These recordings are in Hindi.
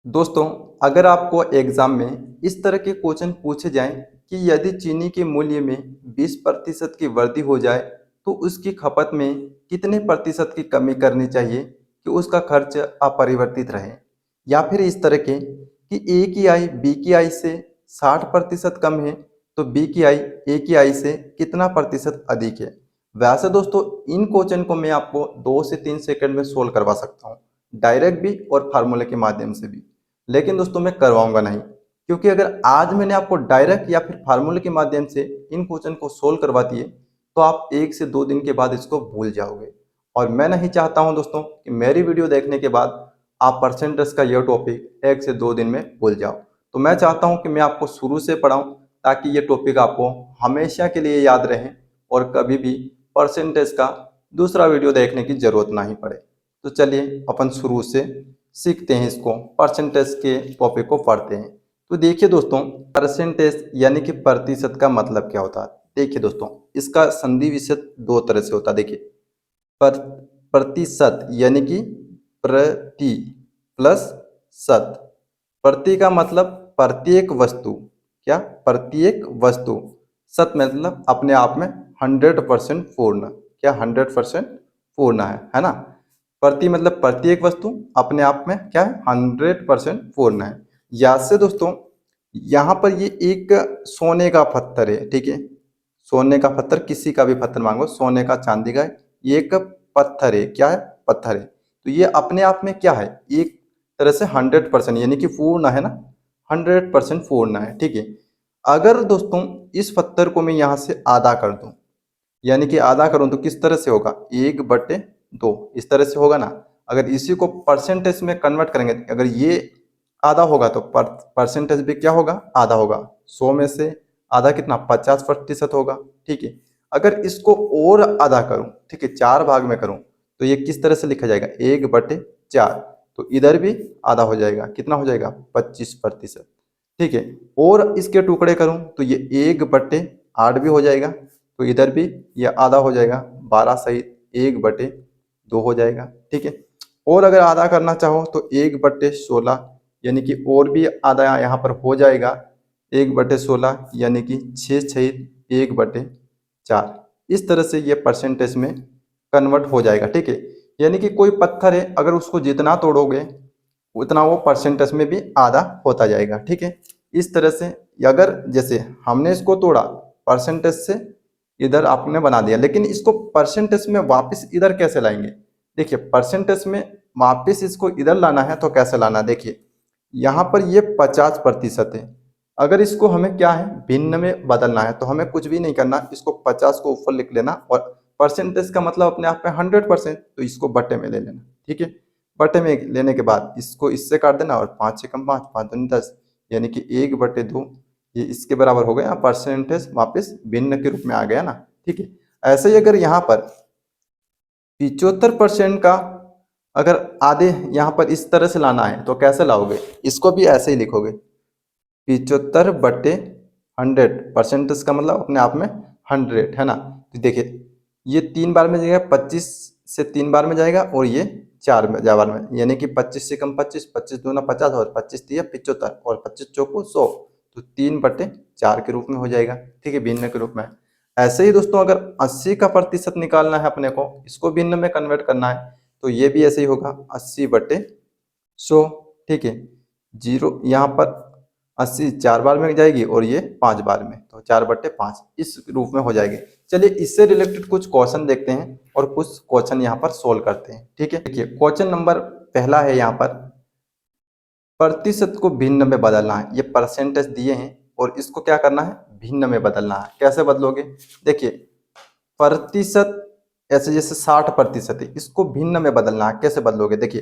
दोस्तों, अगर आपको एग्जाम में इस तरह के क्वेश्चन पूछे जाएं कि यदि चीनी के मूल्य में 20% की वृद्धि हो जाए तो उसकी खपत में कितने प्रतिशत की कमी करनी चाहिए कि उसका खर्च अपरिवर्तित रहे, या फिर इस तरह के कि ए की आय बी की आय से 60% कम है तो बी की आय ए की आय से कितना प्रतिशत अधिक है। वैसे दोस्तों, इन क्वेश्चन को मैं आपको 2 से 3 सेकंड में सोल्व करवा सकता हूँ, डायरेक्ट भी और फार्मूले के माध्यम से भी। लेकिन दोस्तों मैं करवाऊंगा नहीं, क्योंकि अगर आज मैंने आपको डायरेक्ट या फिर फार्मूले के माध्यम से इन क्वेश्चन को सोल्व करवा दिए तो आप 1 से 2 दिन के बाद इसको भूल जाओगे। और मैं नहीं चाहता हूं दोस्तों कि मेरी वीडियो देखने के बाद आप परसेंटेज का यह टॉपिक 1 से 2 दिन में भूल जाओ। तो मैं चाहता हूं कि मैं आपको शुरू से पढ़ाऊं ताकि ये टॉपिक आपको हमेशा के लिए याद रहे और कभी भी परसेंटेज का दूसरा वीडियो देखने की जरूरत नहीं पड़े। तो चलिए अपन शुरू से सीखते हैं, इसको परसेंटेज के टॉपिक को पढ़ते हैं। तो देखिए दोस्तों, परसेंटेज यानी कि प्रतिशत का मतलब क्या होता है। देखिए दोस्तों, इसका संधि विच्छेद 2 तरह से होता है। देखिए, पर प्रतिशत यानी कि प्रति प्लस शत। प्रति का मतलब प्रत्येक वस्तु, क्या प्रत्येक वस्तु। शत मतलब अपने आप में 100% पूर्ण, क्या 100% पूर्ण है ना। प्रति मतलब प्रत्येक वस्तु अपने आप में क्या है, 100% पूर्ण है। या से दोस्तों, यहाँ पर ये एक सोने का पत्थर है, ठीक है। सोने का पत्थर, किसी का भी पत्थर मांगो, सोने का चांदी का, ये एक पत्थर है, क्या है, पत्थर है। तो ये अपने आप में क्या है, एक तरह से 100% यानी कि पूर्ण है ना, 100% पूर्ण है, ठीक है। अगर दोस्तों इस पत्थर को मैं यहाँ से आधा कर दूं, यानी कि आधा करूं तो किस तरह से होगा, 1/2 इस तरह से होगा ना। अगर इसी को परसेंटेज में कन्वर्ट करेंगे, अगर ये आधा होगा तो परसेंटेज भी क्या होगा, आधा होगा। 100 में से आधा कितना, 50% होगा, ठीक है। अगर इसको और आधा करूं, ठीक है, 4 भाग में करूं तो ये किस तरह से लिखा जाएगा, 1/4। तो इधर भी आधा हो जाएगा, कितना हो जाएगा, 25%, ठीक है। और इसके टुकड़े करूं तो ये 1/8 भी हो जाएगा। तो इधर भी ये आधा हो जाएगा, 12 सहित 1/2 हो जाएगा, ठीक है। और अगर आधा करना चाहो तो 1/16 यानी कि और भी आधा यहाँ पर हो जाएगा, 1/16 यानी कि 6 सहित 1/4। इस तरह से ये परसेंटेज में कन्वर्ट हो जाएगा, ठीक है। यानी कि कोई पत्थर है, अगर उसको जितना तोड़ोगे उतना वो परसेंटेज में भी आधा होता जाएगा, ठीक है। इस तरह से अगर जैसे हमने इसको तोड़ा परसेंटेज से, इधर आपने बना दिया, लेकिन इसको परसेंटेज में वापस इधर कैसे लाएंगे। देखिए, परसेंटेज में वापस इसको इधर लाना है तो कैसे लाना, देखिए यहाँ पर ये 50% है। अगर इसको हमें क्या है, भिन्न में बदलना है तो हमें कुछ भी नहीं करना, इसको 50 को ऊपर लिख लेना और परसेंटेज का मतलब अपने आप में 100%, तो इसको बटे में ले लेना, ठीक है। बटे में लेने के बाद इसको इससे काट देना और 5 से कम 5, 5 दूनी 10, यानी कि 1/2 ये इसके बराबर हो गया। परसेंटेज वापस भिन्न के रूप में आ गया ना, ठीक है। ऐसे ही अगर यहाँ पर 75% का अगर आधे यहाँ पर इस तरह से लाना है तो कैसे लाओगे, इसको भी ऐसे ही लिखोगे, 75/100। परसेंटेज का मतलब अपने आप में 100 है ना। तो देखिए, ये 3 बार में जाएगा, 25 से 3 बार में जाएगा और ये 4 बार में, यानी कि 25 से कम 25, 25 दूना 50 और 25 तिया 75 और 25 चौको 100, तो 3/4 के रूप में हो जाएगा, ठीक है, भिन्न के रूप में। ऐसे ही दोस्तों, अगर 80 का प्रतिशत निकालना है अपने को, इसको भिन्न में कन्वर्ट करना है तो ये भी ऐसे ही होगा, 80/100, ठीक है। जीरो यहाँ पर 80 4 बार में जाएगी और ये 5 बार में, तो 4/5 इस रूप में हो जाएगी। चलिए इससे रिलेटेड कुछ क्वेश्चन देखते हैं और कुछ क्वेश्चन यहाँ पर सोल्व करते हैं, ठीक है। देखिए, क्वेश्चन नंबर पहला है, यहाँ पर प्रतिशत को भिन्न में बदलना है। ये परसेंटेज दिए हैं और इसको क्या करना है, भिन्न में बदलना है। कैसे बदलोगे, देखिए प्रतिशत ऐसे जैसे 60% है, इसको भिन्न में बदलना है। कैसे बदलोगे, देखिए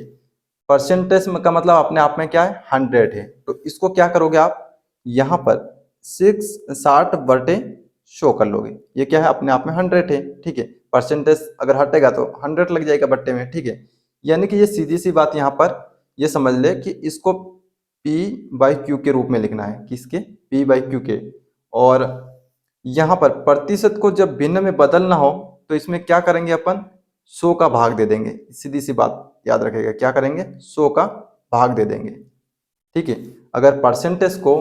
परसेंटेज का मतलब अपने आप में क्या है, 100 है। तो इसको क्या करोगे आप, यहाँ पर 60/100 कर लोगे। ये क्या है, अपने आप में 100 है, ठीक है। परसेंटेज अगर हटेगा तो 100 लग जाएगा बट्टे में, ठीक है। यानी कि ये सीधी सी बात यहाँ पर ये समझ ले कि इसको P/Q के रूप में लिखना है, किसके, P/Q के। और यहाँ पर प्रतिशत को जब भिन्न में बदलना हो तो इसमें क्या करेंगे अपन, 100 का भाग दे देंगे। सीधी सी बात याद रखेगा, क्या करेंगे, 100 का भाग दे देंगे। ठीक है। अगर परसेंटेज को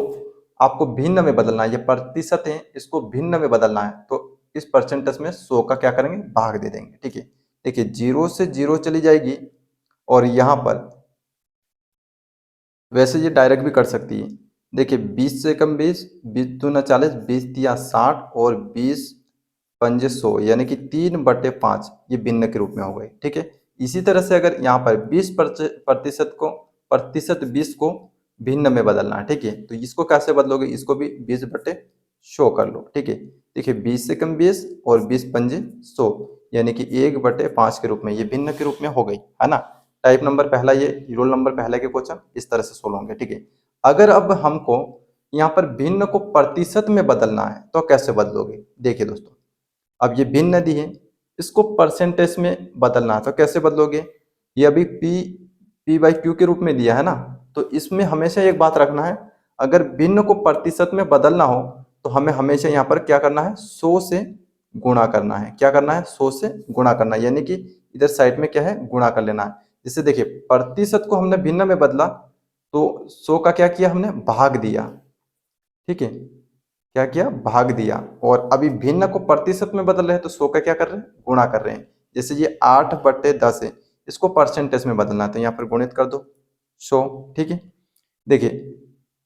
आपको भिन्न में बदलना है, ये प्रतिशत है, इसको भिन्न में बदलना है, तो इस परसेंटेज में 100 का क्या करेंगे, भाग दे देंगे। ठीक है, देखिए 0 से 0 चली जाएगी और यहाँ पर वैसे ये डायरेक्ट भी कर सकती है। देखिए 20 से कम 20, 20 दूना 40, 20 तिया 60 और 20 पंजे 100, यानी कि 3/5 ये भिन्न के रूप में हो गई। ठीक है, इसी तरह से अगर यहाँ पर 20% को भिन्न में बदलना है, ठीक है, तो इसको कैसे बदलोगे, इसको भी 20/100 कर लो। ठीक है, देखिए 20 से कम 20 और 20 पंजे 100, यानी कि 1/5 के रूप में ये भिन्न के रूप में हो गई, है ना। टाइप नंबर पहला, ये रोल नंबर पहले के क्वेश्चन इस तरह से सोल्व होंगे। ठीक है, अगर अब हमको यहाँ पर भिन्न को प्रतिशत में बदलना है तो कैसे बदलोगे। देखिए दोस्तों, अब ये भिन्न दी है, इसको परसेंटेज में बदलना है तो कैसे बदलोगे। ये अभी P/Q के रूप में दिया है ना, तो इसमें हमेशा एक बात रखना है, अगर भिन्न को प्रतिशत में बदलना हो तो हमें हमेशा यहाँ पर क्या करना है, 100 से गुणा करना है। क्या करना है, 100 से गुणा करना है, यानी कि इधर साइड में क्या है, गुणा कर लेना है। जैसे देखिए प्रतिशत को हमने भिन्न में बदला तो 100 का क्या किया, हमने भाग दिया। ठीक है, क्या किया, भाग दिया। और अभी भिन्न को प्रतिशत में बदल रहे हैं तो 100 का क्या कर रहे हैं, गुणा कर रहे हैं। जैसे ये 8/10 है, इसको परसेंटेज में बदलना है तो यहाँ पर गुणित कर दो 100। ठीक है, देखिए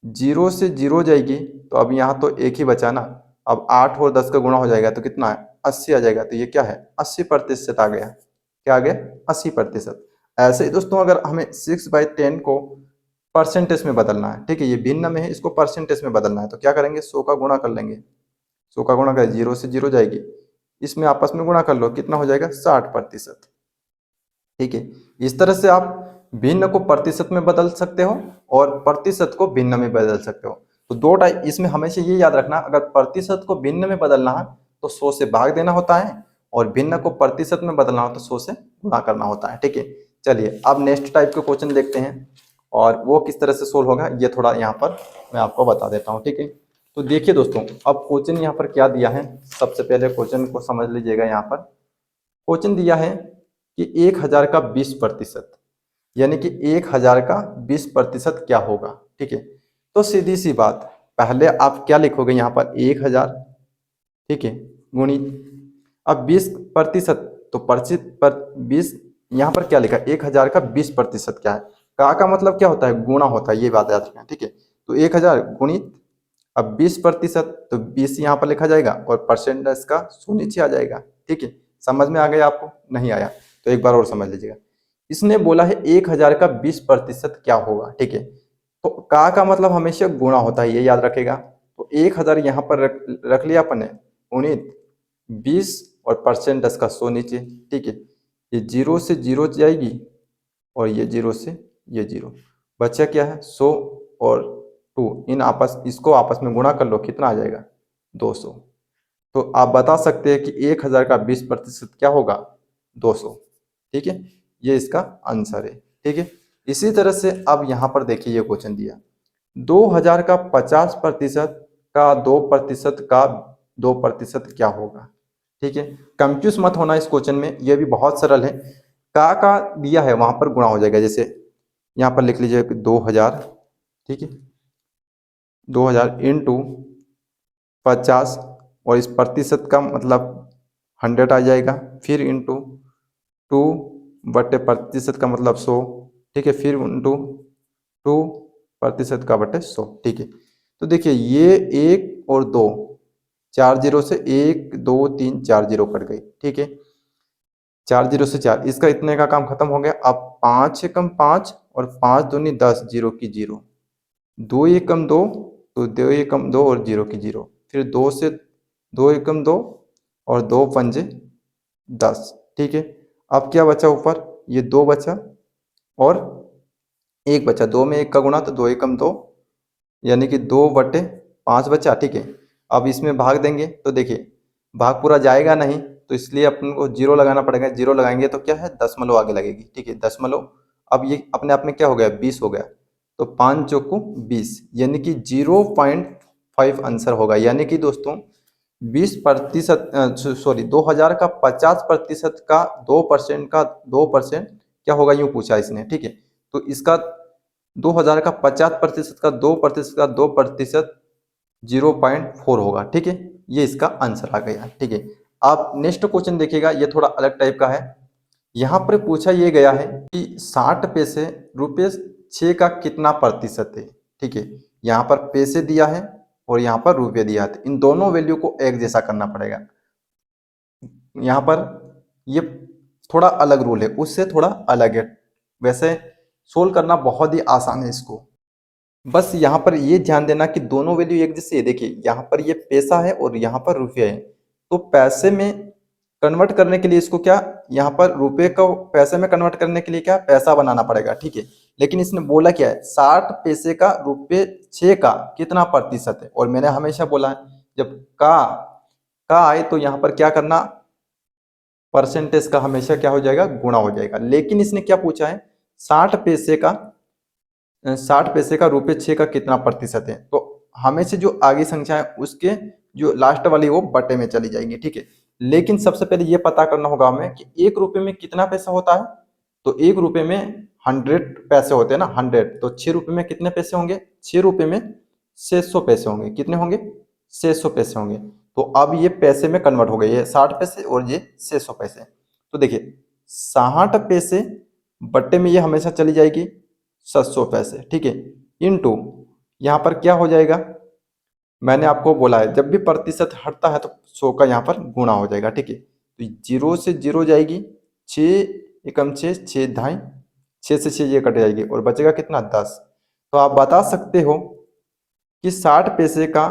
0 से 0 जाएगी तो अब यहाँ तो एक ही बचा ना, अब 8 और 10 का गुणा हो जाएगा तो कितना है, 80 आ जाएगा। तो ये क्या है, 80% आ गया। क्या आ गया, 80%। ऐसे ही दोस्तों अगर हमें 6/10 को परसेंटेज में बदलना है, ठीक है, ये भिन्न में है, इसको परसेंटेज में बदलना है तो क्या करेंगे, 100 का गुणा कर लेंगे। 100 का गुणा कर, 0 से 0 जाएगी, इसमें आपस में गुणा कर लो, कितना हो जाएगा, 60%। ठीक है, इस तरह से आप भिन्न को प्रतिशत में बदल सकते हो और प्रतिशत को भिन्न में बदल सकते हो। तो दो टाइप, इसमें हमेशा ये याद रखना, अगर प्रतिशत को भिन्न में बदलना है तो 100 से भाग देना होता है और भिन्न को प्रतिशत में बदलना हो तो 100 से गुणा करना होता है। ठीक है, चलिए अब नेक्स्ट टाइप के क्वेश्चन देखते हैं और वो किस तरह से सोल्व होगा ये थोड़ा यहाँ पर मैं आपको बता देता हूँ। ठीक है, तो देखिए दोस्तों, अब क्वेश्चन यहाँ पर क्या दिया है, सबसे पहले क्वेश्चन को समझ लीजिएगा। यहाँ पर क्वेश्चन दिया है कि 1000 का 20%, यानी कि 1000 का 20% क्या होगा। ठीक है, तो सीधी सी बात, पहले आप क्या लिखोगे, यहाँ पर 1000, ठीक है, गुणित, अब 20% तो परचित पर 20, यहाँ पर क्या लिखा, 1000 का 20% क्या है, का मतलब क्या होता है, गुणा होता है, ये बात याद रखना। ठीक है, तो 1000 गुणित, अब 20% तो 20 यहाँ पर लिखा जाएगा और परसेंटेज का 100 नीचे आ जाएगा। ठीक है, समझ में आ गया आपको, नहीं आया तो एक बार और समझ लीजिएगा। इसने बोला है 1000 का 20% क्या होगा। ठीक है, तो का मतलब हमेशा गुणा होता है, ये याद रखेगा। तो 1000 यहाँ पर रख लिया अपन ने, गुणित 20 और परसेंटेज का 100 नीचे। ठीक है, ये 0 से 0 जाएगी और ये 0 से ये 0, बचा क्या है, 100 और 2, इसको आपस में गुणा कर लो, कितना आ जाएगा, 200। तो आप बता सकते हैं कि 1000 का 20% क्या होगा, 200। ठीक है, ये इसका आंसर है। ठीक है, इसी तरह से अब यहाँ पर देखिए ये क्वेश्चन दिया, 2000 का 50% का 2% का 2% क्या होगा। ठीक है, कंफ्यूज मत होना इस क्वेश्चन में, ये भी बहुत सरल है। का दिया है वहां पर गुणा हो जाएगा, जैसे यहाँ पर लिख लीजिए 2000, ठीक है, 2000 इंटू 50 और इस प्रतिशत का मतलब 100 आ जाएगा, फिर इंटू 2/प्रतिशत का मतलब 100, ठीक है, फिर इंटू 2% का बटे 100। ठीक है, तो देखिए ये 1 और 2, 4 0 से 1 2 3 4 0 कट गई। ठीक है, 4 0 से 4, इसका इतने का काम खत्म हो गया। अब 5 एकम 5 और 5 दूनी 10, 0 की 0, 2 एकम 2 तो 2 एकम 2 और 0 की 0, फिर 2 से 2 एकम 2 और 2 पंजे 10। ठीक है, अब क्या बचा ऊपर, ये 2 बचा और 1 बचा, 2 में 1 का गुणा तो 2 एकम 2, यानी कि 2/5 बचा। ठीक है, अब इसमें भाग देंगे तो देखिए भाग पूरा जाएगा नहीं, तो इसलिए अपन को 0 लगाना पड़ेगा। 0 लगाएंगे तो क्या है, दशमलव आगे लगेगी। ठीक है, दशमलव, अब ये अपने आप में क्या हो गया, 20 हो गया, तो 5 चौको 20, यानी कि 0.5 आंसर होगा। यानी कि दोस्तों 20%, सॉरी 2000 का 50% का 2% क्या होगा, यूं पूछा इसने। ठीक है, तो इसका 2000 का 50% का 2% का 2% 0.4 होगा। ठीक है, ये इसका आंसर आ गया। ठीक है, आप नेक्स्ट क्वेश्चन देखिएगा, ये थोड़ा अलग टाइप का है। यहाँ पर पूछा ये गया है कि 60 पैसे रुपये 6 का कितना प्रतिशत है। ठीक है, यहाँ पर पैसे दिया है और यहाँ पर रुपये दिया है, इन दोनों वैल्यू को एक जैसा करना पड़ेगा। यहाँ पर ये थोड़ा अलग रूल है, उससे थोड़ा अलग है। वैसे सोल्व करना बहुत ही आसान है इसको। बस यहाँ पर ये ध्यान देना कि दोनों वैल्यू एक जैसे है। देखिए यहाँ पर ये पैसा है और यहाँ पर रुपया है, तो पैसे में कन्वर्ट करने के लिए इसको क्या, यहाँ पर रुपए को पैसे में कन्वर्ट करने के लिए क्या पैसा बनाना पड़ेगा। ठीक है, लेकिन इसने बोला क्या है, 60 पैसे का रुपये 6 का कितना प्रतिशत है। और मैंने हमेशा बोला है जब का आए तो यहाँ पर क्या करना, परसेंटेज का हमेशा क्या हो जाएगा, गुणा हो जाएगा। लेकिन इसने क्या पूछा है, 60 पैसे का 60 पैसे का रुपये 6 का कितना प्रतिशत है, तो हमेशा जो आगे संख्या है उसके जो लास्ट वाली वो बटे में चली जाएगी। ठीक है, लेकिन सबसे पहले ये पता करना होगा हमें कि 1 रुपये में कितना पैसा होता है। तो 1 रुपये में 100 पैसे होते हैं ना, 100, तो 6 रुपये में कितने पैसे होंगे, 6 रुपये में 600 पैसे होंगे। कितने होंगे, 600 पैसे होंगे। तो अब ये पैसे में कन्वर्ट हो गए, ये 60 पैसे और ये 600 पैसे। तो देखिए 60 पैसे बट्टे में ये हमेशा चली जाएगी 700 पैसे। ठीक है, इनटू यहाँ पर क्या हो जाएगा, मैंने आपको बोला है जब भी प्रतिशत हटता है तो 100 का यहाँ पर गुणा हो जाएगा। ठीक है, तो 0 से 0 जाएगी, 6 एकम 6, 6 ढाई, 6 से 6 ये कट जाएगी और बचेगा कितना, 10। तो आप बता सकते हो कि 60 पैसे का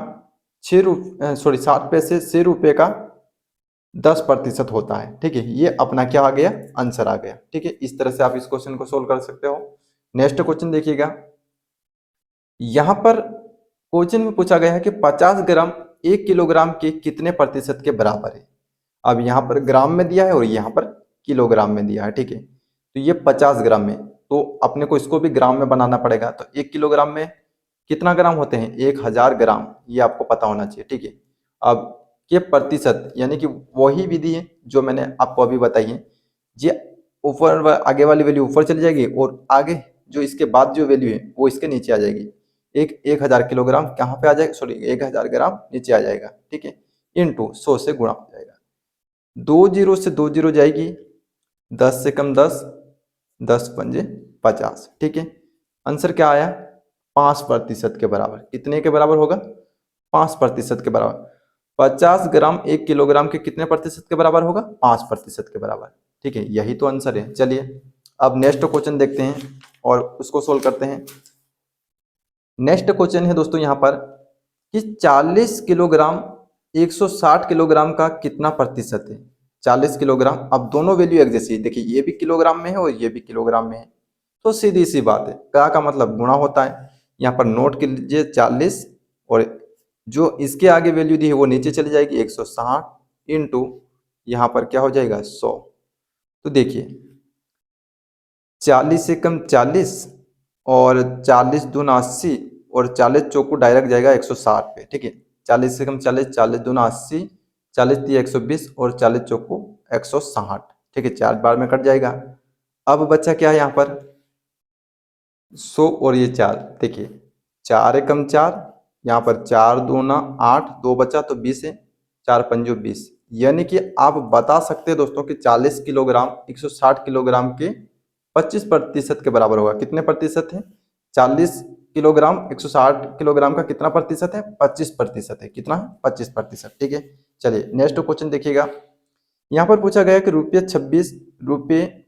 60 पैसे 6 रुपये का 10% होता है। ठीक है, ये अपना क्या आ गया, आंसर आ गया। ठीक है, इस तरह से आप इस क्वेश्चन को सोल्व कर सकते हो। नेक्स्ट क्वेश्चन देखिएगा, यहाँ पर क्वेश्चन में पूछा गया है कि 50 ग्राम 1 किलोग्राम के कितने प्रतिशत के बराबर है। अब यहाँ पर ग्राम में दिया है और यहाँ पर किलोग्राम में दिया है। ठीक है, तो ये 50 ग्राम में, तो अपने को इसको भी ग्राम में बनाना पड़ेगा। तो 1 किलोग्राम में कितना ग्राम होते हैं, 1000 ग्राम, ये आपको पता होना चाहिए। ठीक है, अब ये प्रतिशत यानी कि वही विधि है जो मैंने आपको अभी बताई है। ये ऊपर आगे वाली वैल्यू ऊपर चली जाएगी और आगे जो इसके बाद जो वैल्यू है वो इसके नीचे आ जाएगी। 1000 किलोग्राम कहाँ पे आ जाएगा, सॉरी 1000 ग्राम नीचे आ जाएगा। ठीक है, इनटू 100 से गुणा हो जाएगा। 2 जीरो से 2 जीरो जाएगी, 10 से कम 10, 10 पंजे 50। ठीक है, आंसर क्या आया, 5% के बराबर। कितने के बराबर होगा, 5% के बराबर। 50 ग्राम 1 किलोग्राम के कितने प्रतिशत के बराबर होगा, 5% के बराबर। ठीक है, यही तो आंसर है। चलिए अब नेक्स्ट क्वेश्चन देखते हैं और उसको सोल्व करते हैं। नेक्स्ट क्वेश्चन है दोस्तों यहाँ पर कि 40 किलोग्राम 160 किलोग्राम का कितना प्रतिशत है। 40 किलोग्राम, अब दोनों वैल्यू एक जैसी है। देखिए ये भी किलोग्राम में है और ये भी किलोग्राम में है, तो सीधी सी बात है, का मतलब गुणा होता है। यहाँ पर नोट के लीजिए 40 और जो इसके आगे वैल्यू दी है वो नीचे चली जाएगी 160 इंटू यहाँ पर क्या हो जाएगा 100। तो देखिए 40 से कम 40 और 40 दूना 80 और 40 चौको डायरेक्ट जाएगा 160 पे। ठीक है, 40 से कम 40, 40 दूना 80, 40 दिया 120 और 40 चौको 160। ठीक है, 4 बार में कट जाएगा। अब बच्चा क्या है यहाँ पर 100 और ये 4। देखिए 4 एकम 4, यहाँ पर 4 दूना 8, 2 बचा तो 20 है, 4 पंजो 20। यानी कि आप बता सकते हैं दोस्तों कि 40 किलोग्राम 160 किलोग्राम के 25% के बराबर होगा। कितने प्रतिशत है, 40 किलोग्राम 160 किलोग्राम का कितना प्रतिशत है, 25% है। कितना है, 25%। ठीक है, चलिए नेक्स्ट क्वेश्चन देखिएगा। यहाँ पर पूछा गया कि ₹26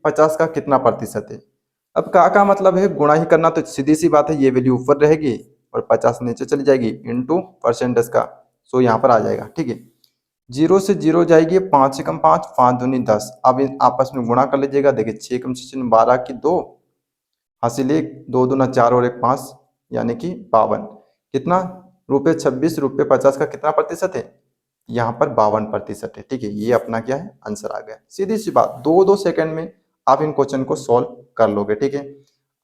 ₹50 का कितना प्रतिशत है। अब का मतलब है गुणा ही करना, तो सीधी सी बात है, ये वैल्यू ऊपर रहेगी और 50 नीचे चली जाएगी इंटू परसेंटेज का 100 यहाँ पर आ जाएगा। ठीक है, 0 से 0 जाएगी, 5 से कम 5, 5 दूनी 10। अब इन आपस में गुणा कर लीजिएगा। देखिए 6 कम 6 12 की 2, हासिल 1, 2 दूना 4 और 1 5 यानी कि 52। कितना, ₹26 ₹50 का कितना प्रतिशत है, यहाँ पर 52% है। ठीक है, ये अपना क्या है, आंसर आ गया। सीधी सी बात, 2 सेकंड में आप इन क्वेश्चन को सॉल्व कर लोगे। ठीक है,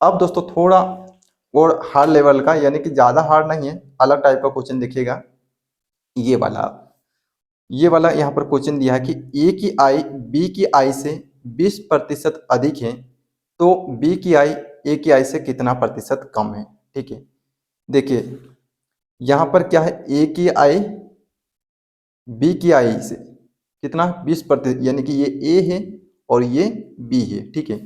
अब दोस्तों थोड़ा और हार्ड लेवल का, यानी कि ज्यादा हार्ड नहीं है, अलग टाइप का क्वेश्चन देखिएगा। ये वाला यहाँ पर क्वेश्चन दिया है कि ए की आय बी की आय से 20% अधिक है, तो बी की आय ए की आई से कितना प्रतिशत कम है। ठीक है, देखिए यहाँ पर क्या है, ए की आई बी की आई से कितना 20%, यानी कि ये ए है और ये बी है। ठीक है,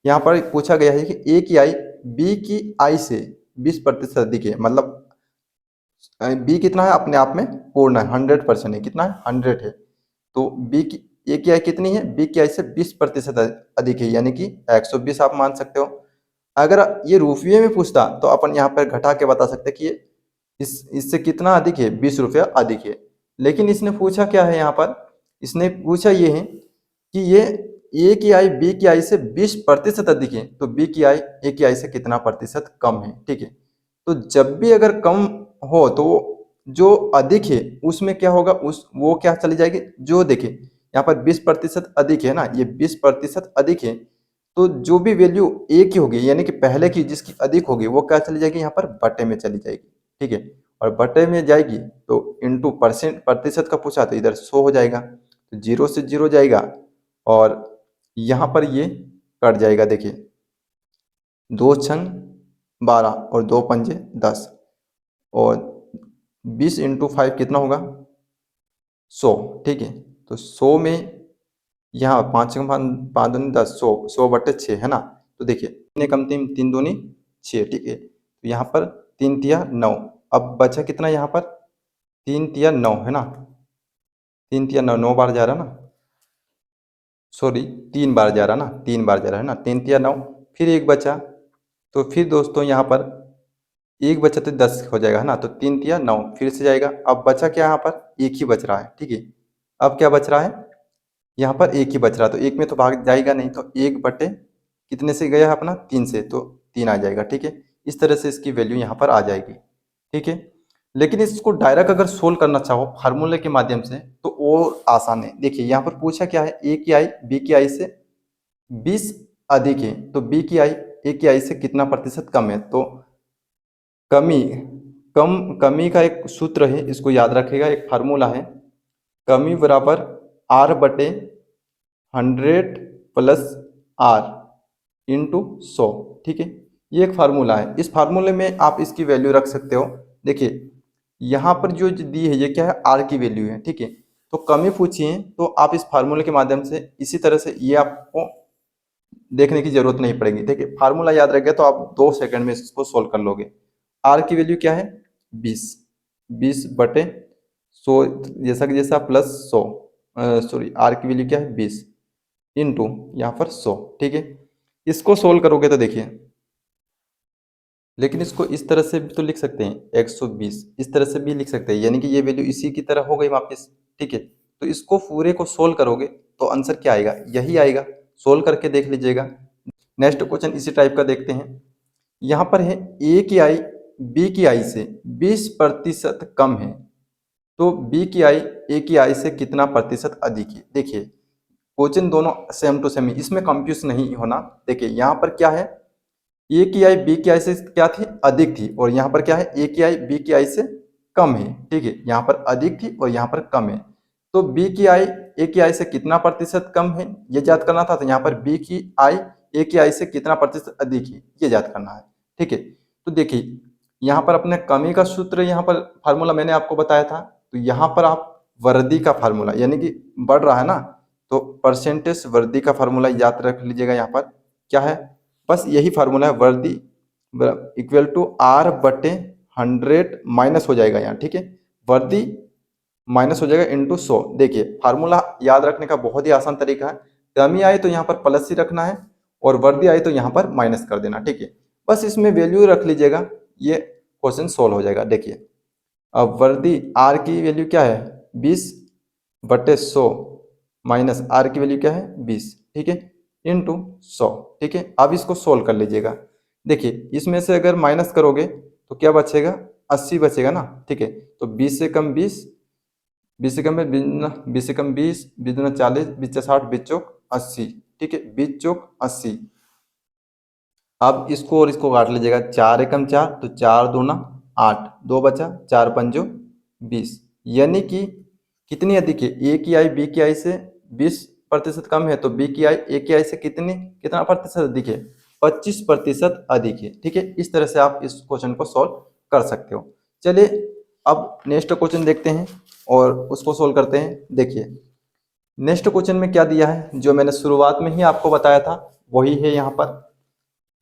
यहाँ पर पूछा गया है कि ए की आई बी की आई से 20% अधिक है, मतलब बी कितना है अपने आप में पूर्ण है, 100% है, कितना है 100 है। तो बी की ए की आई कितनी है, बी की आई से 20% अधिक है, यानी कि 120 आप मान सकते हो। अगर ये रुपये में पूछता तो अपन यहाँ पर घटा के बता सकते कि ये इससे कितना अधिक है, 20 रुपया अधिक है। लेकिन इसने पूछा क्या है, यहाँ पर इसने पूछा ये है कि ये ए की आई बी की आई से 20% अधिक है, तो बी की आई ए की आई से कितना प्रतिशत कम है। ठीक है, तो जब भी अगर कम हो तो जो अधिक है उसमें क्या होगा, उस वो क्या चली जाएगी, जो देखे यहाँ पर 20% अधिक है ना, ये 20% अधिक है, तो जो भी वैल्यू ए की होगी यानी कि पहले की जिसकी अधिक होगी वो क्या चली जाएगी, यहाँ पर बटे में चली जाएगी। ठीक है, और बटे में जाएगी तो इंटू परसेंट प्रतिशत का पूछा तो इधर 100 हो जाएगा, तो 0 से 0 जाएगा और यहाँ पर ये कट जाएगा। देखिए 2 छंग 12 और 2 पंजे 10 और 20 इंटू 5 कितना होगा 100। ठीक है, तो 100 में यहाँ 5 5 दूनी 10, 100 बटे 6 है ना। तो देखिए कितने कम, 3 दूनी 6। ठीक है, तो यहाँ पर 3 तिया 9, अब बचा कितना यहाँ पर 3 तिया 9 है ना, 3 तिया 9, 9 बार जा रहा ना, सॉरी 3 बार जा रहा ना, 3 बार जा रहा है ना, 3 तिया 9, फिर एक बचा, तो फिर दोस्तों यहाँ पर एक बचा तो 10 हो जाएगा है ना, तो 3 तिया 9 फिर से जाएगा। अब बचा क्या यहाँ पर, एक ही बच रहा है। ठीक है, अब क्या बच रहा है, यहाँ पर एक ही बच रहा है, तो एक में तो भाग जाएगा नहीं, तो एक बटे कितने से गया है अपना 3 से, तो 3 आ जाएगा। ठीक है, इस तरह से इसकी वैल्यू यहाँ पर आ जाएगी। ठीक है, लेकिन इसको डायरेक्ट अगर सोल्व करना चाहो फार्मूले के माध्यम से तो और आसान है। देखिए यहाँ पर पूछा क्या है, ए की आई बी की आई से 20 अधिक है, तो बी की आई ए की आई से कितना प्रतिशत कम है। तो कमी कमी का एक सूत्र है, इसको याद रखेगा, एक फार्मूला है, कमी बराबर आर बटे 100 प्लस आर इंटू 100। ठीक है, ये एक फार्मूला है, इस फार्मूले में आप इसकी वैल्यू रख सकते हो। देखिए यहाँ पर जो दी है ये क्या है, आर की वैल्यू है। ठीक है, तो कमी पूछी है तो आप इस फार्मूले के माध्यम से इसी तरह से ये आपको देखने की जरूरत नहीं पड़ेगी। देखिए फार्मूला याद रह गया तो आप 2 सेकंड में इसको सोल्व कर लोगे। आर की वैल्यू क्या है 20 बटे 100 जैसा कि जैसा प्लस 100, सॉरी आर की वैल्यू क्या है 20 इंटू यहाँ पर 100। ठीक है, इसको सोल्व करोगे तो देखिए, लेकिन इसको इस तरह से भी तो लिख सकते हैं 120, इस तरह से भी लिख सकते हैं, यानी कि ये वैल्यू इसी की तरह हो गई वापस। ठीक है, तो इसको पूरे को सोल्व करोगे तो आंसर क्या आएगा, यही आएगा। सोल्व करके देख लीजिएगा। नेक्स्ट क्वेश्चन इसी टाइप का देखते हैं। यहाँ पर है ए की आई बी की आई से 20% कम है, तो बी की आई ए की आई से कितना प्रतिशत अधिक है। देखिए क्वेश्चन दोनों सेम टू सेम, इसमें कंफ्यूज नहीं होना। देखिए यहाँ पर क्या है, ए की आई बी की आई से क्या थी, अधिक थी, और यहाँ पर क्या है ए की आई बी की आई से कम है। ठीक है, यहाँ पर अधिक थी और यहाँ पर कम है, तो बी की आई ए की आई से कितना प्रतिशत कम है ये याद करना था। तो यहाँ पर बी की आई ए की आई से कितना प्रतिशत अधिक है ये याद करना है। ठीक है, तो देखिए यहाँ पर अपने कमी का सूत्र, यहाँ पर फार्मूला मैंने आपको बताया था, तो यहाँ पर आप वर्दी का फार्मूला यानी कि बढ़ रहा है ना, तो परसेंटेज वर्दी का फार्मूला याद रख लीजिएगा। यहाँ पर क्या है, बस यही फार्मूला है, वर्दी इक्वल टू आर बटे 100 माइनस हो जाएगा यहाँ। ठीक है, वर्दी माइनस हो जाएगा इंटू 100। देखिए फार्मूला याद रखने का बहुत ही आसान तरीका है, कमी आए तो यहाँ पर प्लस ही रखना है और वर्दी आए तो यहाँ पर माइनस कर देना। ठीक है, बस इसमें वैल्यू रख लीजिएगा, ये क्वेश्चन सोल्व हो जाएगा। देखिए अब वर्दी आर की वैल्यू क्या है 20 बटे 100 माइनस आर की वैल्यू क्या है 20। ठीक है, इंटू 100। ठीक है, अब इसको सोल्व कर लीजिएगा। देखिए इसमें से अगर माइनस करोगे तो क्या बचेगा 80 बचेगा ना। ठीक है, तो 20 से कम 20, 20 से कम 20 से कम 20, 20 दूना 40, 20 60, 20 चौक 80। ठीक है, 20 चौक 80। अब इसको और इसको काट लीजिएगा, 4 एकम 4 तो 4 दूना 8, 2 बचा, 4 पंजो 20, यानी कि कितनी अधिक है, ए की आई बी की आई से 20% कम है, तो बी की आई ए की आई से कितना प्रतिशत अधिक है 25% अधिक है। ठीक है, इस तरह से आप इस क्वेश्चन को सॉल्व कर सकते हो। चलिए अब नेक्स्ट क्वेश्चन देखते हैं और उसको सोल्व करते हैं। देखिए नेक्स्ट क्वेश्चन में क्या दिया है, जो मैंने शुरुआत में ही आपको बताया था वही है यहाँ पर।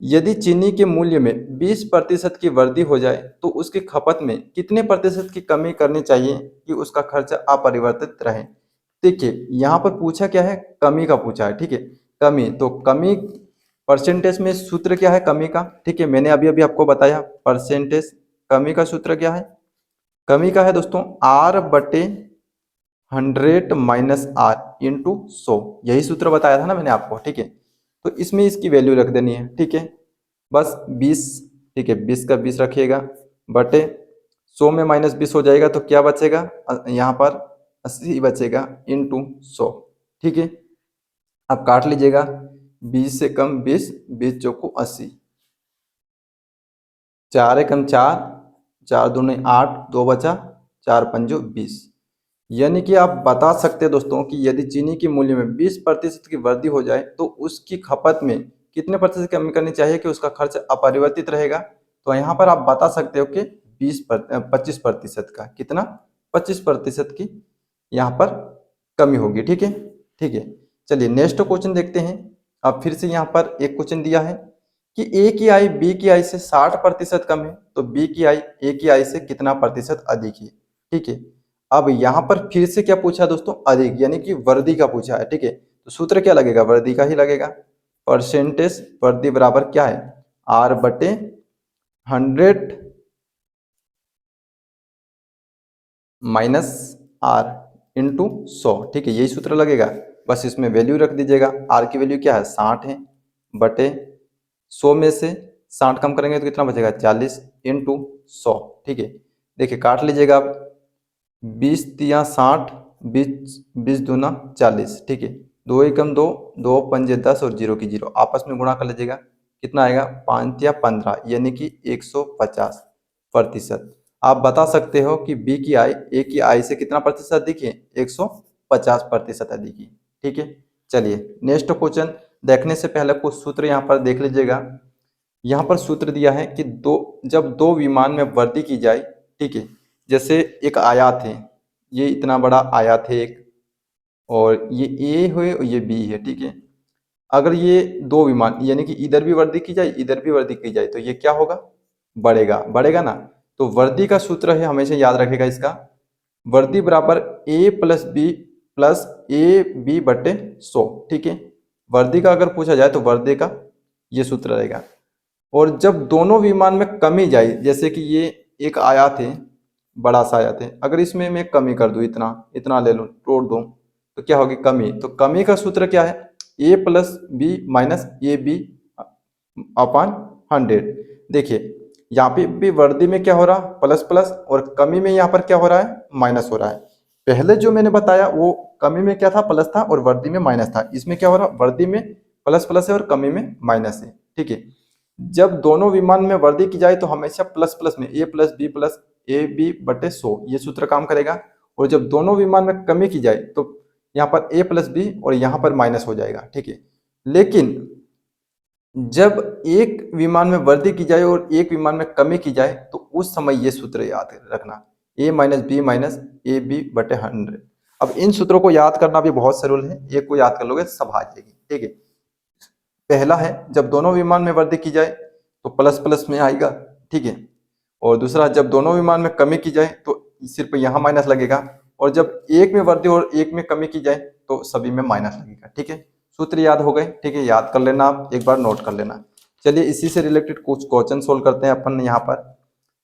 यदि चीनी के मूल्य में 20% की वृद्धि हो जाए तो उसकी खपत में कितने प्रतिशत की कमी करनी चाहिए कि उसका खर्च अपरिवर्तित रहे। देखिए यहाँ पर पूछा क्या है, कमी का पूछा है। ठीक है, कमी, तो कमी परसेंटेज में सूत्र क्या है कमी का। ठीक है, मैंने अभी अभी आपको बताया परसेंटेज कमी का सूत्र क्या है। कमी का है दोस्तों R/100 माइनस R इंटू 100, यही सूत्र बताया था ना मैंने आपको। ठीक है, तो इसमें इसकी वैल्यू रख देनी है। ठीक है, बस 20। ठीक है, 20 का 20 रखिएगा बटे 100 में -20 हो जाएगा तो क्या बचेगा, यहाँ पर 80 बचेगा इंटू 100। ठीक है, अब काट लीजिएगा, 20 से कम 20, 20 चौको 80, 4 एकम 4, 4 दूनी 8, 2 बचा, 4 पंजो 20। यानी कि आप बता सकते हैं दोस्तों कि यदि चीनी के मूल्य में 20% की वृद्धि हो जाए तो उसकी खपत में कितने प्रतिशत की कमी करनी चाहिए कि उसका खर्च अपरिवर्तित रहेगा। तो यहाँ पर आप बता सकते हो कि 25% का कितना, 25% की यहाँ पर कमी होगी। ठीक है, ठीक है। चलिए नेक्स्ट क्वेश्चन देखते हैं। अब फिर से यहाँ पर एक क्वेश्चन दिया है कि ए की आई बी की आई से 60% कम है तो बी की आई ए की आई से कितना प्रतिशत अधिक है। ठीक है, अब यहाँ पर फिर से क्या पूछा दोस्तों, अधिक, यानी कि वृद्धि का पूछा है। ठीक है, तो सूत्र क्या लगेगा, वृद्धि का ही लगेगा। परसेंटेज वृद्धि बराबर क्या है, R/100 माइनस R इंटू 100। ठीक है, यही सूत्र लगेगा। बस इसमें वैल्यू रख दीजिएगा। R की वैल्यू क्या है, 60 है, बटे 100 में से 60 कम करेंगे तो कितना बचेगा, 40 इंटू 100। ठीक है, देखिए काट लीजिएगा आप, 20 तिया 60, 20 दूना 40। ठीक है, 2 एकम 2, 2 पंजे 10 और 0 की 0 आपस में गुणा कर लीजिएगा, कितना आएगा, 5 तिया 15, यानी कि 150%। आप बता सकते हो कि बी की आई ए की आई से कितना प्रतिशत अधिक है, 150% अधिक है। ठीक है, चलिए नेक्स्ट क्वेश्चन देखने से पहले कुछ सूत्र यहाँ पर देख लीजिएगा। यहाँ पर सूत्र दिया है कि जब दो विमान में वृद्धि की जाए। ठीक है, जैसे एक आयात है, ये इतना बड़ा आयात है एक, और ये ए है और ये बी है। ठीक है, अगर ये दो विमान यानी कि इधर भी वृद्धि की जाए इधर भी वृद्धि की जाए तो ये क्या होगा, बढ़ेगा, बढ़ेगा ना। तो वृद्धि का सूत्र है, हमेशा याद रखेगा इसका, वृद्धि बराबर A+B बटे 100। ठीक है, वृद्धि का अगर पूछा जाए तो वृद्धि का ये सूत्र रहेगा। और जब दोनों विमान में कमी जाए, जैसे कि ये एक आयात है, बड़ा सा आयात है, अगर इसमें मैं कमी कर दूं, इतना इतना ले लूं, तोड़ दूं, तो क्या होगी, कमी। तो कमी का सूत्र क्या है, A+B माइनस AB अपॉन 100। देखिए यहाँ पे भी वृद्धि में क्या हो रहा, प्लस प्लस, और कमी में यहाँ पर क्या हो रहा है, माइनस हो रहा है। पहले जो मैंने बताया वो कमी में क्या था, प्लस था, और वृद्धि में माइनस था। इसमें क्या हो रहा, वृद्धि में प्लस प्लस है और कमी में माइनस है। ठीक है, जब दोनों विमान में वृद्धि की जाए तो हमेशा प्लस प्लस में A+B+AB बटे 100 ये सूत्र काम करेगा। और जब दोनों विमान में कमी की जाए तो यहाँ पर A+B और यहाँ पर माइनस हो जाएगा। ठीक है, लेकिन जब एक विमान में वृद्धि की जाए और एक विमान में कमी की जाए तो उस समय ये सूत्र याद रखना, A-B - AB बटे 100। अब इन सूत्रों को याद करना भी बहुत सरल है, एक को याद कर लोगे सब आ जाएगी। ठीक है, पहला है जब दोनों विमान में वृद्धि की जाए तो प्लस प्लस में आएगा। ठीक है, और दूसरा जब दोनों विमान में कमी की जाए तो सिर्फ यहाँ माइनस लगेगा, और जब एक में वृद्धि और एक में कमी की जाए तो सभी में माइनस लगेगा। ठीक है, सूत्र याद हो गए। ठीक है, याद कर लेना, आप एक बार नोट कर लेना। चलिए इसी से रिलेटेड कुछ क्वेश्चन सोल्व करते हैं अपन यहाँ पर।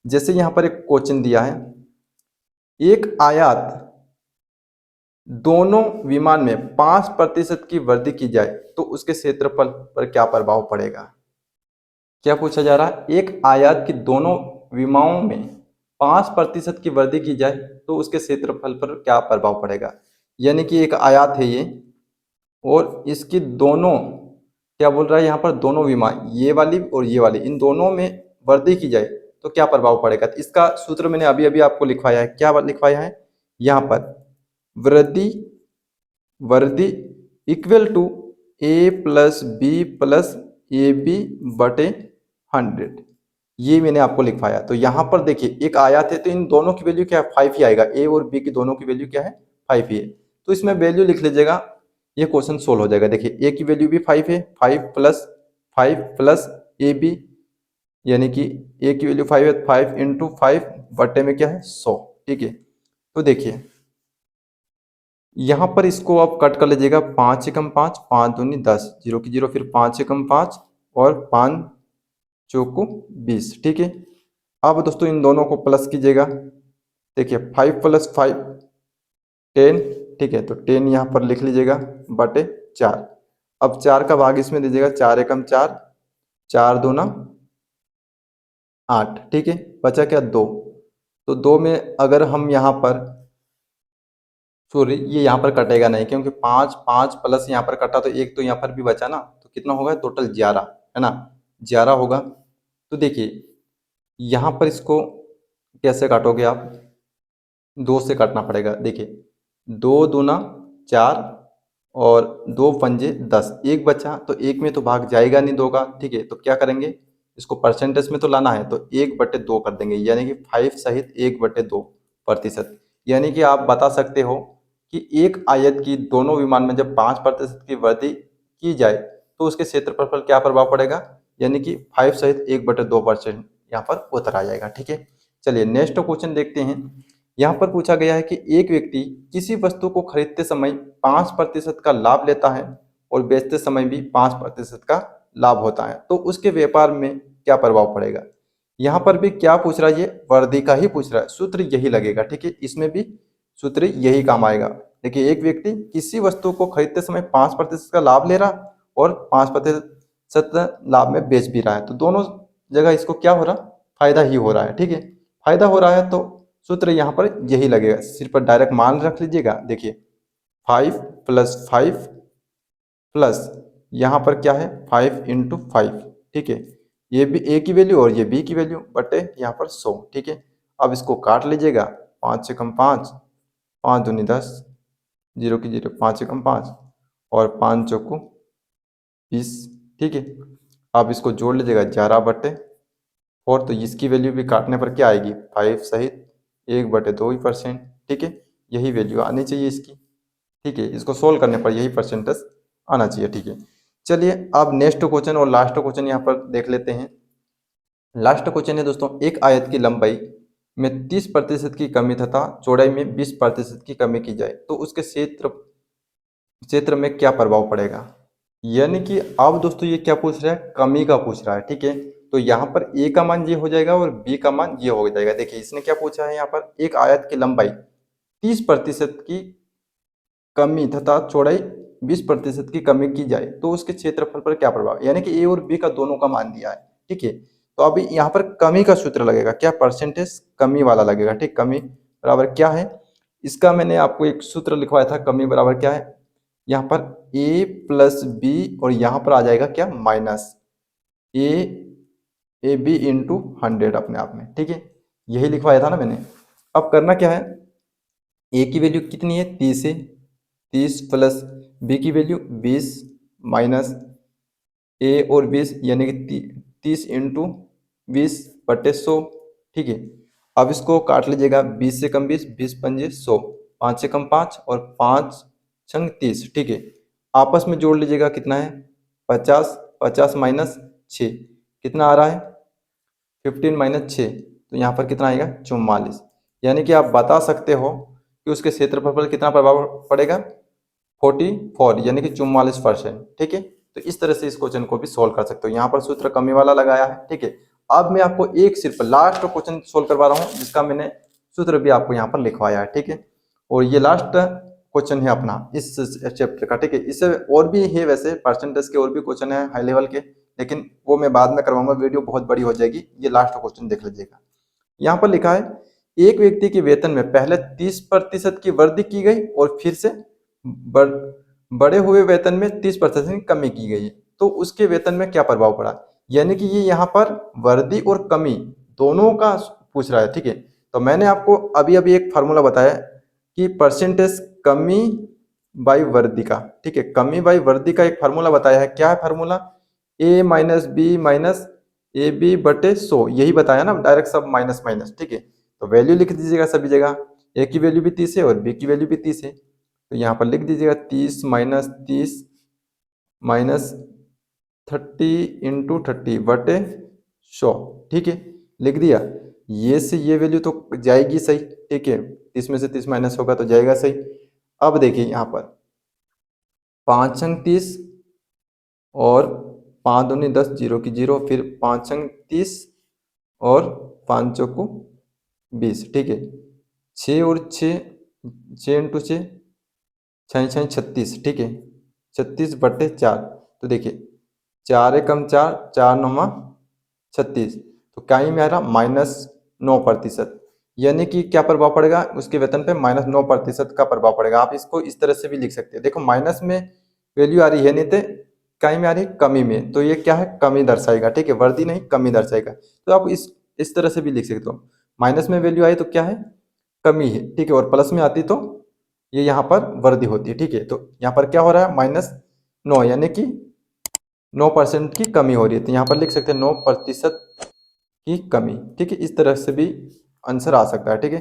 जैसे यहाँ पर एक क्वेश्चन दिया है, एक आयात दोनों विमान में 5% की वृद्धि की जाए तो उसके क्षेत्रफल पर क्या प्रभाव पड़ेगा। क्या पूछा जा रहा है, एक आयात की दोनों विमानों में 5% की वृद्धि की जाए तो उसके क्षेत्रफल पर क्या प्रभाव पड़ेगा। यानी कि एक आयात है ये, और इसकी दोनों, क्या बोल रहा है यहाँ पर, दोनों विमान, ये वाली और ये वाली, इन दोनों में वृद्धि की जाए तो क्या प्रभाव पड़ेगा। तो इसका सूत्र मैंने अभी अभी आपको लिखवाया है। क्या लिखवाया है यहाँ पर, वृद्धि इक्वल टू A+B+ AB/100, ये मैंने आपको लिखवाया। तो यहाँ पर देखिए एक आया थे तो इन दोनों की वैल्यू क्या है, 5 ही आएगा। ए और बी की दोनों की वैल्यू क्या है, 5 ही है। तो इसमें वैल्यू लिख लीजिएगा, ये क्वेश्चन सोल्व हो जाएगा। देखिए ए की वैल्यू भी 5 है, 5 प्लस ए बी, यानी कि ए की वैल्यू 5 है, 5 इंटू 5 बटे में क्या है 100, ठीक है। तो देखिए यहाँ पर इसको आप कट कर लीजिएगा, 5 एकम 5, 5 दूनी 10, 0 की 0, फिर 5 एकम 5 और 5 चौको 20, ठीक है। अब दोस्तों इन दोनों को प्लस कीजिएगा। देखिए 5 प्लस 5 10, ठीक है। तो 10 यहाँ पर लिख लीजिएगा बटे 4। अब 4 का भाग इसमें दीजिएगा, 4 एकम 4, 4 दूना 8, ठीक है। बचा क्या 2। तो 2 में अगर हम यहाँ पर, सॉरी ये यहाँ पर कटेगा नहीं, क्योंकि 5 5 प्लस यहाँ पर कटा तो एक तो यहाँ पर भी बचा ना, तो कितना होगा टोटल 11, है ना, 11 होगा। तो देखिए यहाँ पर इसको कैसे काटोगे आप, 2 से काटना पड़ेगा। देखिए 2 दूना 4 और 2 पंजे 10, एक बचा तो एक में तो भाग जाएगा नहीं 2 का, ठीक है। तो क्या करेंगे, इसको परसेंटेज में तो लाना है, तो 1/2 कर देंगे, यानी कि 5 सहित 1/2%। यानी कि आप बता सकते हो कि एक आयत की दोनों विमान में जब 5% की वृद्धि की जाए तो उसके क्षेत्रफल पर क्या प्रभाव पड़ेगा, यानी कि 5 सहित 1/2% यहाँ पर उतर आ जाएगा, ठीक है। चलिए नेक्स्ट क्वेश्चन देखते हैं। यहाँ पर पूछा गया है कि एक व्यक्ति किसी वस्तु को खरीदते समय 5% का लाभ लेता है और बेचते समय भी 5% का लाभ होता है, तो उसके व्यापार में क्या प्रभाव पड़ेगा। यहाँ पर भी क्या पूछ रहा है, ये वर्दी का ही पूछ रहा है, सूत्र यही लगेगा, ठीक है। इसमें भी सूत्र यही काम आएगा। देखिए एक व्यक्ति किसी वस्तु को खरीदते समय 5% का लाभ ले रहा और 5% लाभ में बेच भी रहा है, तो दोनों जगह इसको क्या हो रहा, फायदा ही हो रहा है, ठीक है। फायदा हो रहा है तो सूत्र यहाँ पर यही लगेगा, सिर्फ डायरेक्ट मान रख लीजिएगा। देखिए 5 प्लस 5 प्लस यहाँ पर क्या है 5 इंटू 5, ठीक है। ये भी ए की वैल्यू और ये बी की वैल्यू बटे यहाँ पर 100, ठीक है। अब इसको काट लीजिएगा, 5 एकम 5, 5 दूनी 10, 0 की 0, 5 एकम 5 और 5 चौको 20, ठीक है। अब इसको जोड़ लीजिएगा 11/4, तो इसकी वैल्यू भी काटने पर क्या आएगी, 5 सहित 1/2%, ठीक है। यही वैल्यू आनी चाहिए इसकी, ठीक है। इसको सोल्व करने पर यही परसेंटेज आना चाहिए, ठीक है। चलिए अब नेक्स्ट क्वेश्चन और लास्ट क्वेश्चन यहाँ पर देख लेते हैं। लास्ट क्वेश्चन है दोस्तों, एक आयत की लंबाई में 30% की कमी तथा चौड़ाई में 20% की कमी की जाए तो उसके क्षेत्र में क्या प्रभाव पड़ेगा। यानी कि अब दोस्तों ये क्या पूछ रहा है, कमी का पूछ रहा है, ठीक है। तो यहाँ पर ए का मान ये हो जाएगा और बी का मान ये हो जाएगा। देखिए इसने क्या पूछा है, यहाँ पर एक आयत की लंबाई 30% की कमी तथा चौड़ाई 20% की कमी की जाए तो उसके क्षेत्रफल पर क्या प्रभाव, यानी कि ए और बी का दोनों का मान दिया है, ठीक है। तो अभी यहाँ पर कमी का सूत्र लगेगा, क्या, परसेंटेज कमी वाला लगेगा, ठीक। कमी बराबर क्या है, इसका मैंने आपको एक सूत्र लिखवाया था, कमी बराबर क्या है, यहाँ पर a प्लस बी और यहाँ पर आ जाएगा क्या, माइनस ए बी इंटू 100 अपने आप में, ठीक है। यही लिखवाया था ना मैंने। अब करना क्या है, ए की वैल्यू कितनी है 30 है, 30 प्लस बी की वैल्यू 20 माइनस ए और 20, यानी कि 30 इंटू 20/100, ठीक है। अब इसको काट लीजिएगा, 20 से कम 20, 20 पंजे 100, 5 से कम 5 और 5 छंग 30, ठीक है। आपस में जोड़ लीजिएगा, कितना है 50, 50 माइनस 6 कितना आ रहा है 15 माइनस 6, तो यहाँ पर कितना आएगा 44। यानी कि आप बता सकते हो कि उसके क्षेत्रफल पर कितना प्रभाव पड़ेगा, 44, यानी कि 44%, ठीक है। तो इस तरह से इस क्वेश्चन को भी सोल्व कर सकते हो। यहाँ पर सूत्र कमी वाला लगाया है, ठीक है। अब मैं आपको एक सिर्फ लास्ट क्वेश्चन सोल्व करवा रहा हूँ जिसका मैंने सूत्र भी आपको यहाँ पर लिखवाया है, ठीक है। और ये लास्ट क्वेश्चन है अपना इस चैप्टर का, ठीक है। इससे और भी है, वैसे परसेंटेज के और भी क्वेश्चन है हाई लेवल के, लेकिन वो मैं बाद में करवाऊंगा, वीडियो बहुत बड़ी हो जाएगी। ये लास्ट क्वेश्चन देख लीजिएगा। यहाँ पर लिखा है, एक व्यक्ति के वेतन में पहले 30% की वृद्धि की गई और फिर से बड़े हुए वेतन में 30% की कमी की गई, तो उसके वेतन में क्या प्रभाव पड़ा। यानी कि ये यहाँ पर वृद्धि और कमी दोनों का पूछ रहा है, ठीक है। तो मैंने आपको अभी अभी एक फार्मूला बताया कि परसेंटेज कमी बाई वृद्धि का, ठीक है, कमी बाई वृद्धि का एक फार्मूला बताया है। क्या है formula, A minus B minus A B बटे 100, यही बताया ना डायरेक्ट, सब माइनस माइनस, ठीक है। तो वैल्यू लिख दीजिएगा सभी जगह, ए की वैल्यू भी 30 है और बी की वैल्यू भी 30 है, तो यहाँ पर लिख दीजिएगा 30 माइनस 30 माइनस 30 × 30 बटे 100, ठीक है, लिख दिया। ये से ये वैल्यू तो जाएगी सही, ठीक है, 30 में से 30 माइनस होगा तो जाएगा सही। अब देखिए यहाँ पर 5 अंक 30 और 5 दूनी 10, 0 की 0, फिर 5 अंक 30 और 5 चौको 20, ठीक है, 6 और 6, 6 × 6, 6 × 36, ठीक है, 36 बटे 4, तो देखिए 4 एकम 4, 4 9 36, तो कहीं में आ रहा -9%, यानी कि क्या प्रभाव पड़ेगा उसके वेतन पे, -9% का प्रभाव पड़ेगा। आप इसको इस तरह से भी लिख सकते हैं, देखो माइनस में वैल्यू आ रही है, नहीं तो कहीं में आ रही है कमी में, तो ये क्या है, कमी दर्शाएगा, ठीक है, वृद्धि नहीं कमी दर्शाएगा। तो आप इस तरह से भी लिख सकते हो, माइनस में वैल्यू आई तो क्या है, कमी है, ठीक है, और प्लस में आती तो ये यहाँ पर वृद्धि होती है, ठीक है। तो यहाँ पर क्या हो रहा है, -9, यानी कि 9% की कमी हो रही है, तो यहाँ पर लिख सकते हैं 9% की कमी, ठीक है, इस तरह से भी आंसर आ सकता है, ठीक है।